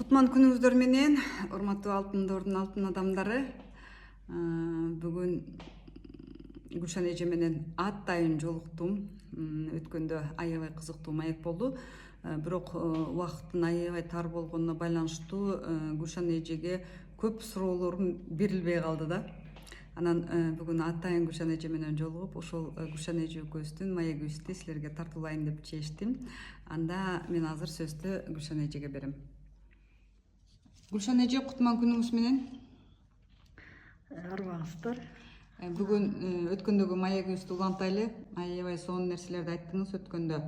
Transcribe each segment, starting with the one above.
Кутман күнүңүздөр менен, урматтуу алтын адамдары. Бүгүн Гүлшан эже менен атайын жолуктум. Өткөндө аябай кызыктуу маек болду. Бирок убакыттын аябай тар болгонуна байланыштуу Гүлшан эжеге көп суроолорум берилбей калды да. Анан бүгүн атайын Гүлшан эже менен жолугуп, ошол Гүлшан эже экөөбүздүн маегибизди силерге тартуулайын деп чечтим. Анда мен азыр сөздү Гүлшан эжеге берем. Гүлшан эже, кутман күнүңүз менен. Арбаңыздар. Бүгүн өткөндөгү маегибизди улантайлы. Аябай сонун нерселерди айттыңыз өткөндө.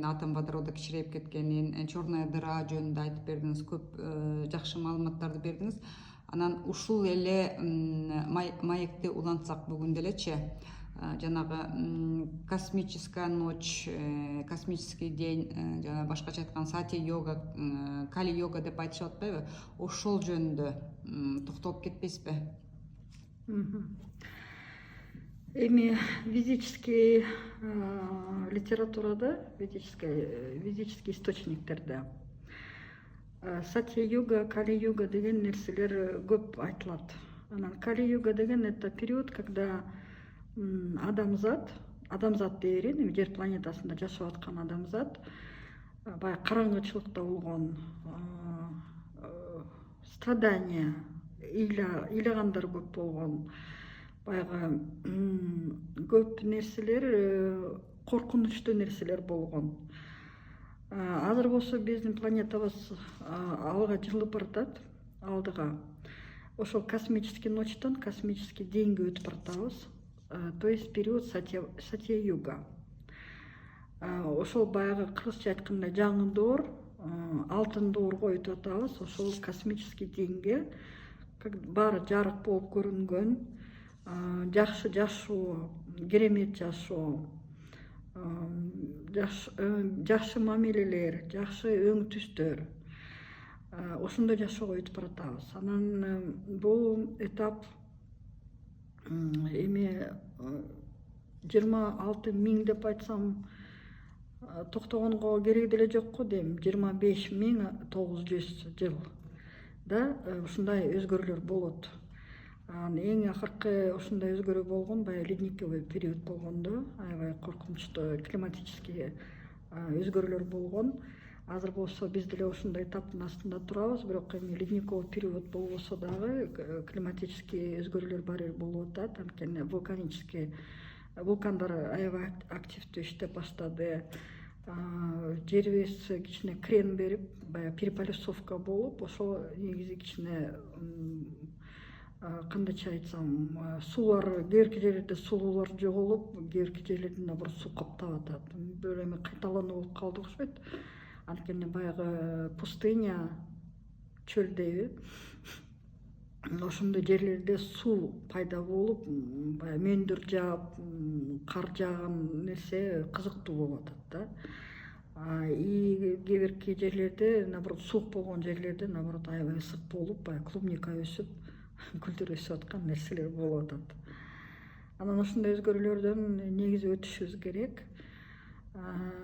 Атам Бадыроодо кичирейип кеткенин, Черная дыра жөнүндө айтып бердиңиз, көп жакшы маалыматтарды бердиңиз. Анан ушул эле маекти улантсак бүгүн делечи, жанагы космическая ночь, космический день, жана башкача айтканда сати йога, кали йога деп айтышып атпайбы? Ошол жөнүндө токтолуп кетпейсизби? Эми физический литературада, физический источниктерде сати йога, кали йога деген нерселер көп айтылат. Анан кали йога деген это период, когда адамзат дей берейин, жер планетасында жашап аткан адамзат баягы караңгычылыкта болгон, страдания, ыйлагандар көп болгон, баягы көп нерселер, коркунучтуу нерселер болгон. Азыр болсо биздин планетабыз алга жылып баратат, алдыга. Ошол космический ночтон космический деньге өтүп баратабыз. То есть период сати юга. Ошол баягы кыргызча айтканда жаңы доор, алтын доорго өтүп атабыз. Ошол космический деньге баары жарык болуп көрүнгөн, жакшы жашоо, керемет жашоо, жакшы мамилелер, жакшы өң түстөр, ошондой жашоого өтүп баратабыз. Анан бул этап эми 26.000 деп айтсам токтогонго кереги деле жокко дейм. 25.900 жыл да ушундай өзгөрүүлөр болот. Эң акыркы ушундай өзгөрүү болгон баягы ледниковый период болгондо, аябай коркунучтуу климатический өзгөрүүлөр болгон. Азыр болсо биз деле ушундай этаптын астында турабыз, бирок эми ледниковый период болбосо дагы климатический өзгөрүүлөр баары болуп атат. Анткени вулкандар аябай активдүү иштеп баштады. Жерибиз кичине крен берип, баягы переполисовка болуп, ошол негизи кичине кандайча айтсам, суулар, кээ бирки жерлерде суулар жоголуп, кээ бирки жерлерде наоборот суу каптап атат. Бир эми кайталануу болуп калды окшойт. Анткени баягы пустыня, чөл дейби, ошондой жерлерде суу пайда болуп, баягы мөөндөр жаап, кар жааган нерсе кызыктуу болуп атат да. Кээ бирки жерлерде, наоборот, суук болгон жерлерде, наоборот, аябай ысык болуп, баягы клубника өсүп, гүлдөр өсүп аткан нерселер болуп атат. Анан ошондой өзгөрүүлөрдөн негизи өтүшүбүз керек.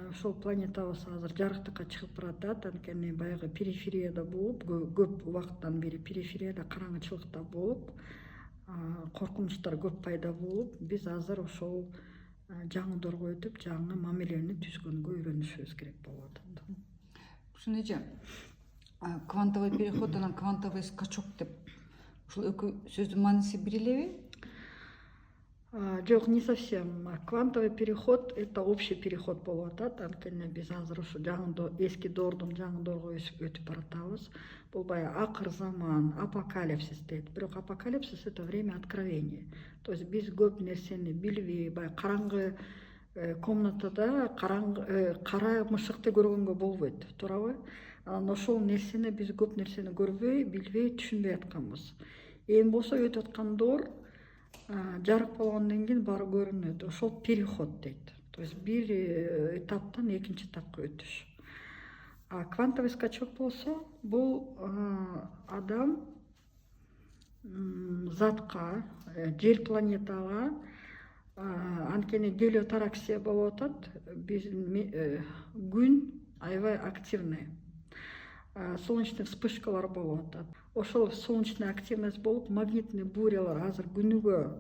Ошол планетабыз азыр жарыктыкка чыгып баратат. Анткени баягы периферияда болуп, көп убакыттан бери периферияда караңгычылыкта болуп, коркунучтар көп пайда болуп, биз азыр ошол жаңы доорго өтүп, жаңы мамилени түзгөнгө үйрөнүшүбүз керек болуп атат. Гүлшан эже, квантовый переход анан квантовый скачок деп, ушул экөө сөздүн мааниси бир элеби? Жок, не совсем. Квантовый переход — это общий переход болуп атат. Анткени биз азыр ушу эски доордон жаңы доорго өтүп баратабыз. Бул баягы акыр заман, апокалипсис дейт. Бирок апокалипсис — это время откровения. То есть биз көп нерсени билбей, баягы караңгы комнатада кара мышыкты көргөнгө болбойт, туурабы? Анан ошол нерсени биз көп нерсени көрбөй, билбей, түшүнбөй атканбыз. Эми болсо өтүп аткан доор жарык болгондон кийин баары көрүнөт. Ошол переход дейт. То есть бир этаптан экинчи этапка өтүш. Квантовый скачок болсо, бул адам затка, жер планетага, анткени гелиотараксия болуп атат. Биздин күн аябай активный. солнечный вспышкалар болуп атат. Ошол солнечная активность болуп, магнитный бурялар азыр күнүгө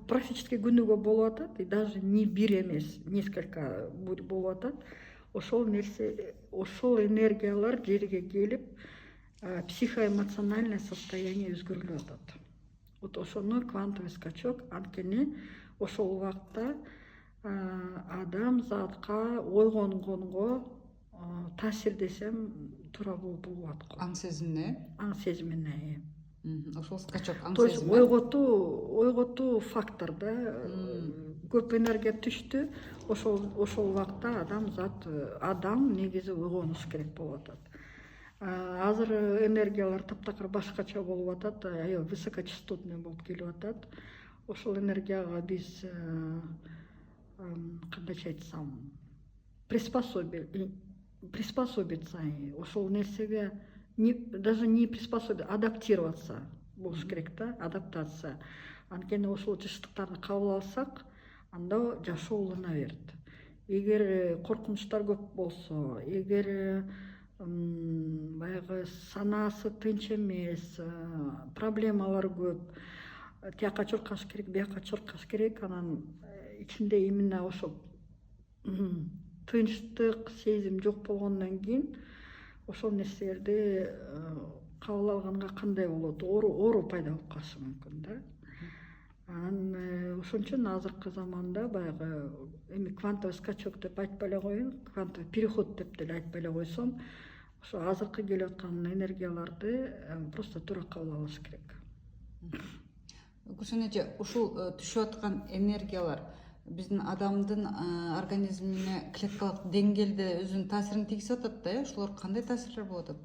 практически күнүгө болуп атат, и даже не бир эмес, несколько бурь болуп атат. Ошол нерсе, ошол энергиялар жерге келип, психоэмоциональное состояние өзгөрүлүп атат. Вот ошону квантовый скачок, анткени ошол убакта адам затка ойгонгонго таасирдесем туура болуп аткан. Аң сезимине? Аң сезимине. Ошол скачок аң То есть сезими. ойготуу фактор да. Көп энергия түштү, ошол убакта адам негизи ойгонуш керек болуп атат. Азыр энергиялар таптакыр башкача болуп атат, высокочастотный болуп келип атат. Ошол энергияга биз кандайча айтсам, приспособиться, ошол нерсеге даже не приспособиться, адаптироваться болуш керек да, адаптация. Анткени ошол жыштыктарды кабыл алсак, анда жашоо улана берет. Эгер коркунучтар көп болсо, эгер баягы санаасы тынч эмес, проблемалар көп, тияка чуркаш керек, бияка чуркаш керек, анан ичинде именно ошо тынчтык сезим жок болгондон кийин ошол нерселерди кабыл алганга кандай болот, оору пайда болуп калышы мүмкүн да. Анан ошон үчүн азыркы заманда баягы эми квантовый скачок деп айтпай эле коеюн, квантовый переход деп деле айтпай эле койсом, ошо азыркы келип аткан энергияларды просто туура кабыл алыш керек. Гүлшен эже, ушул түшүп аткан энергиялар биздин адамдын организмине клеткалык деңгээлде өзүнүн таасирин тийгизип атат да, ошолор кандай таасирлер болуп атат?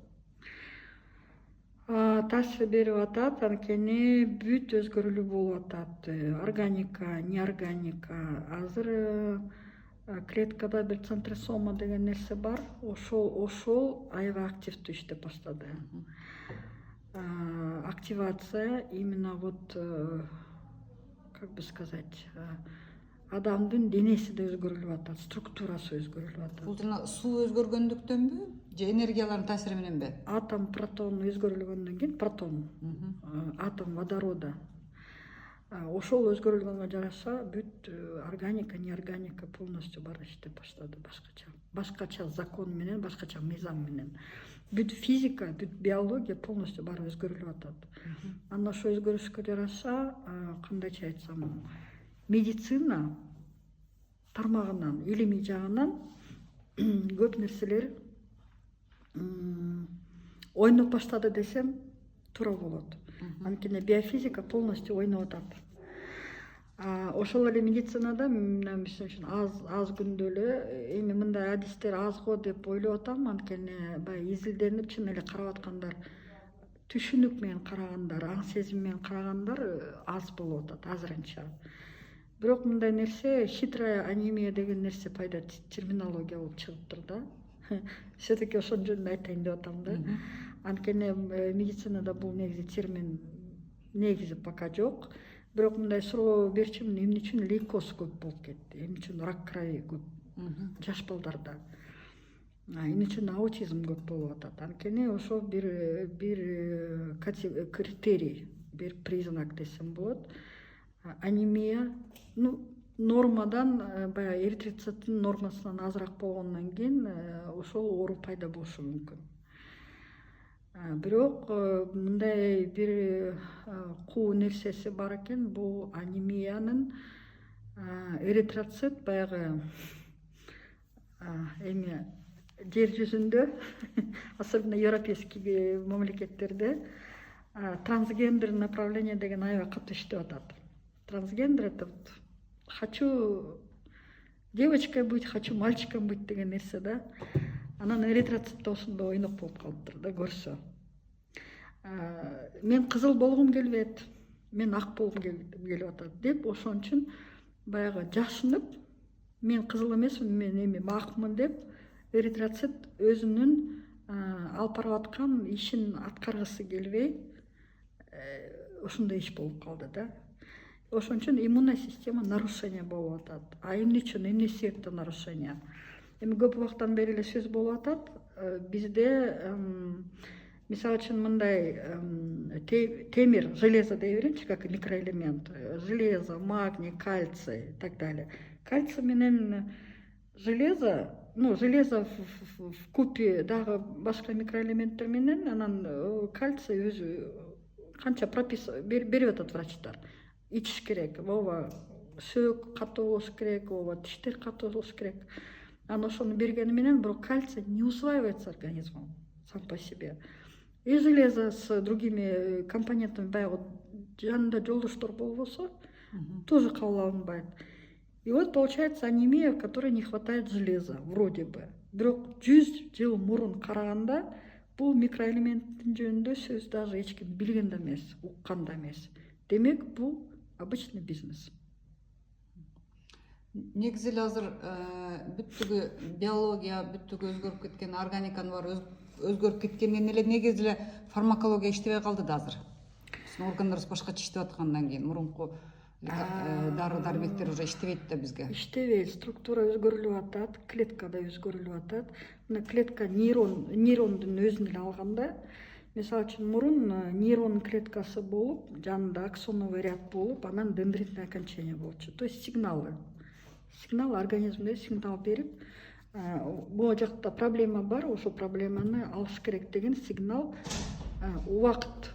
Таасир берип атат, анткени бүт өзгөрүүлүү болуп атат. Органика, неорганика. Азыр клеткада бир центросома деген нерсе бар. Ошол аябай активдүү иштеп баштады. Активация именно вот, как бы сказать, адамдын денеси да өзгөрүлүп атат, структурасы өзгөрүлүп атат. Бул жана суу өзгөргөндүктөнбү же энергиялардын таасири мененби? Атом протон өзгөрүлгөндөн кийин, протон, атом водорода, ошол өзгөрүлгөнгө жараша бүт органика, неорганика полностью баары иштеп баштады башкача закон менен, башкача мыйзам менен. Бүт физика, бүт биология полностью баары өзгөрүлүп атат. Анан ошо өзгөрүшкө жараша, кандайча айтсам, медицина тармагынан, илимий жагынан көп нерселер ойноп баштады десем туура болот. Анткени биофизика полностью ойноп атат. Ошол эле медицинада мисалы үчүн аз күндө эле эми мындай адистер аз го деп ойлоп атам, анткени баягы изилденип чын эле карап аткандар, түшүнүк менен карагандар, аң сезим менен карагандар аз болуп атат азырынча. Бирок мындай нерсе, хитрая анемия деген нерсе пайда, терминология болуп чыгыптыр да. Все-таки ошон жөнүндө айтайын деп атам да. Анткени медицинада бул негизи термин негизи пока жок. Бирок мындай суроо берчүмүн, эмне үчүн лейкоз көп болуп кетти, эмне үчүн рак крови көп жаш балдарда, эмне үчүн аутизм көп болуп атат. Анткени ошол бир критерий, бир признак десем болот. Анемия, нормадан, баягы эритроциттин нормасынан азыраак болгондон кийин ошол оору пайда болушу мүмкүн. Бирок мындай бир куу нерсеси бар экен, бул анемиянын эритроцит баягы эми жер жүзүндө, особенно европейский мамлекеттерде трансгендер направление деген аябай катуу иштеп атат. Трансгендер — это вот хочу девочкой быть, хочу мальчиком быть деген нерсе да. Анан эритроцитте ошондо ойнок болуп калыптыр да, көрсө. Мен кызыл болгум келбейт, мен ак болгум келип атат деп, ошон үчүн баягы жашынып, мен кызыл эмесмин, мен эми акмын деп, эритроцит өзүнүн алып барып аткан ишин аткаргысы келбей, ошондой иш болуп калды да. Ошон үчүн иммунная система нарушение болуп атат. Эмне үчүн, эмне себептен нарушение? эми көп убактан бери эле сөз болуп атат. Бизде мисалы үчүн мындай темир, железо дей берейинчи, как микроэлемент, железо, магний, кальций и так далее. Кальций менен железо, железо в купе дагы башка микроэлементтер менен, анан кальций өзү канча берип атат врачтар. Ичиш керек, ооба сөөк катуу болуш керек, ооба тиштер катуу болуш керек. Анан ошону бергени менен бирок кальций не усваивается организмом сам по себе. И железо с другими компонентами баягы жанында жолдоштор болбосо тоже кабыл алынбайт. И вот получается анемия, в которой не хватает железа, вроде бы. Бирок 100 жыл мурун караганда бул микроэлементтин жөнүндө сөз даже эч ким билген да эмес, уккан да эмес. Демек бул обычный бизнес. Негизи эле азыр бүттүгү биология, бүттүгү өзгөрүп кеткен, органиканын баары өзгөрүп кеткенден эле негизи эле фармакология иштебей калды да азыр. Биздин органдарыбыз башкача иштеп аткандан кийин мурунку дары дармектер уже иштебейт да бизге. Иштебейт, структура өзгөрүлүп атат, клетка да өзгөрүлүп атат. Мына клетка нейрондун өзүн эле алганда, мисалы үчүн мурун нейронун клеткасы болуп, жанында аксоновый ряд болуп, анан дендритное окончание болчу. То есть сигнал организмде сигнал берип, бул жакта проблема бар, ошол проблеманы алыш керек деген сигнал убакыт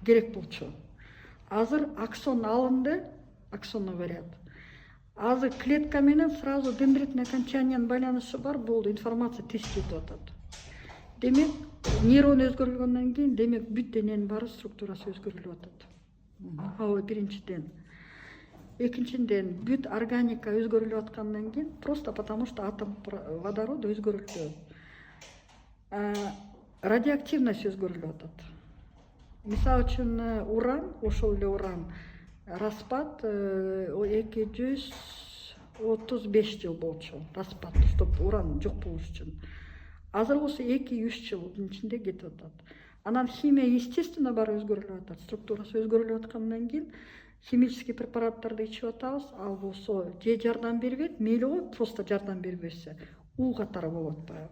керек болчу. Азыр аксон алынды, аксоновый ряд. Азыр клетка менен сразу дендритное окончаниянын байланышы бар, болду, информация тез кетип атат. Демек, нейрон өзгөрүлгөндөн кийин, демек бүт дененин баары структурасы өзгөрүлүп атат. Ал биринчиден. Экинчиден, бүт органика өзгөрүлүп аткандан кийин, просто потому что атом водорода өзгөрүлдү. Радиоактивность өзгөрүлүп атат. Мисалы үчүн уран, ошол эле уран распад 235 жыл болчу, распад, чтобы уран жок болуш үчүн. Азыр болсо 2-3 жылдын ичинде кетип атат. Анан химия естественно баары өзгөрүлүп атат, структурасы өзгөрүлүп аткандан кийин химический препараттарды ичип атабыз, ал болсо же жардам бербейт, мейли го просто жардам бербесе, уу катары болот баягы.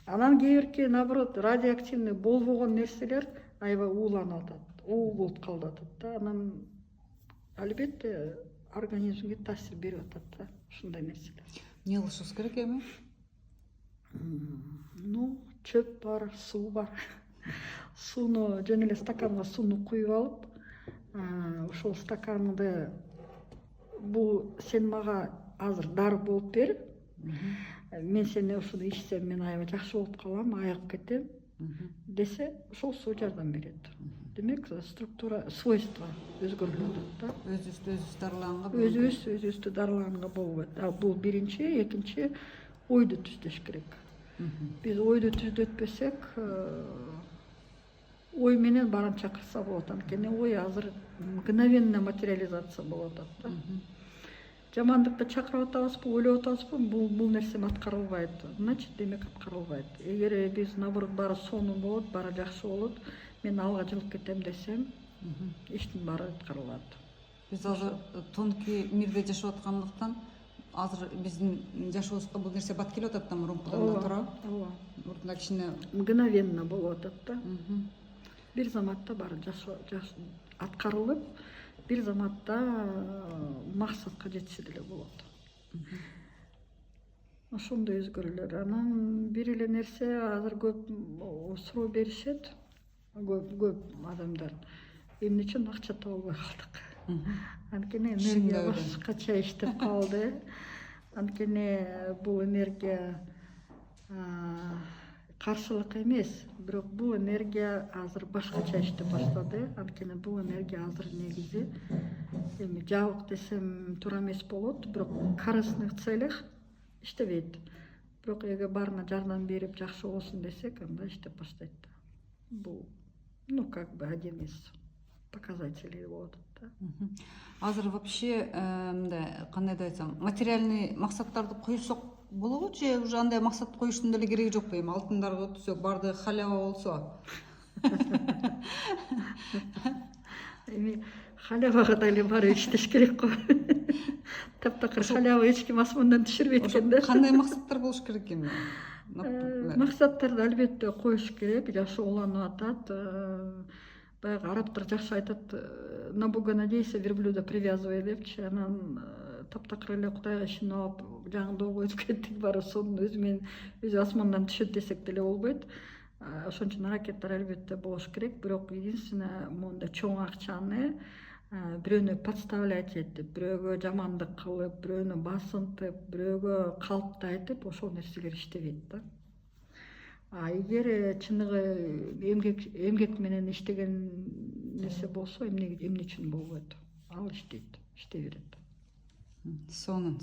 Анан кээ бирки наоборот радиоактивный болбогон нерселер аябай ууланып атат, уу болуп калып атат да. Анан албетте организмге таасир берип атат да, ушундай нерселер. Эмне кылышыбыз керек эми? Чөп бар, суу бар. Сууну жөн эле стаканга сууну куюп алып, ошол стаканды бул сен мага азыр дары болуп бер. Мен сени ушуну ичсем мен аябай жакшы болуп калам, айыгып кетем десе, ошол суу жардам берет. Демек, структура, свойства өзгөрүлүп атат да. Өзүбүз дарыланганга Өзүбүздү дарыланганга болбойт. Бул биринчи, экинчи ойду түздөш керек. Биз ойду түздөтпөсөк, ой менен баарын чакырса болот. Анткени ой азыр мгновенно материализация болуп атат да. Жамандыкты чакырып атабызбы, ойлоп атабызбы, бул нерсе аткарылбайт. Значит, демек аткарылбайт. Эгер биз наоборот баары сонун болот, баары жакшы болот, мен алга жылып кетем десем, иштин баары аткарылат. Биз азыр тонкий мирде жашап аткандыктан, азыр биздин жашообузга бул нерсе бат келип атат да, мурункудан да тура. Ооба. Мурунда кичине мгновенно болуп атат да. Бир заматта баары аткарылып, бир заматта максатка жетиши деле болот. Ошондой өзгөрүүлөр. Анан бир эле нерсе азыр көп суроо беришет, көп адамдар. Эмне үчүн акча табалбай калдык? Анткени энергия башкача иштеп калды. Анткени бул энергия каршылык эмес, бирок бул энергия азыр башкача иштеп баштады. Анткени бул энергия азыр негизи эми жабык десем туура эмес болот, бирок в корыстных целях иштебейт. Бирок эгер баарына жардам берип жакшы болсун десек, анда иштеп баштайт да. Бул как бы один из показателей болот да. Азыр вообще кандай да айтсам, материальный максаттарды коюшсок болобу же уже андай максат коюштун деле кереги жокпу? Эми алтындарга өтсөк, баардыгы халява болсо. Эми халявага да эле барып иштеш керек го. Таптакыр халява эч ким асмандан түшүрбөйт экен да. Кандай максаттар болуш керек эми? Максаттарды албетте коюш керек, жашоо уланып атат. Баягы арабтар жакшы айтат, на Бога надейся, верблюда привязывай депчи. Анан таптакыр эле Кудайга ишенип алып, жаңдоого өтүп кеттик, барып сонун өзү менен өзү асмандан түшөт десек деле болбойт. Ошон үчүн аракеттер албетте болуш керек, бирок единственное моундай чоң акчаны бирөөнү подставлять этип, бирөөгө жамандык кылып, бирөөнү басынтып, бирөөгө калпты айтып, ошол нерселер иштебейт да. Эгер чыныгы эмгек менен иштеген нерсе болсо, эмне үчүн болбойт? Ал иштейт, иштей берет. Сонун.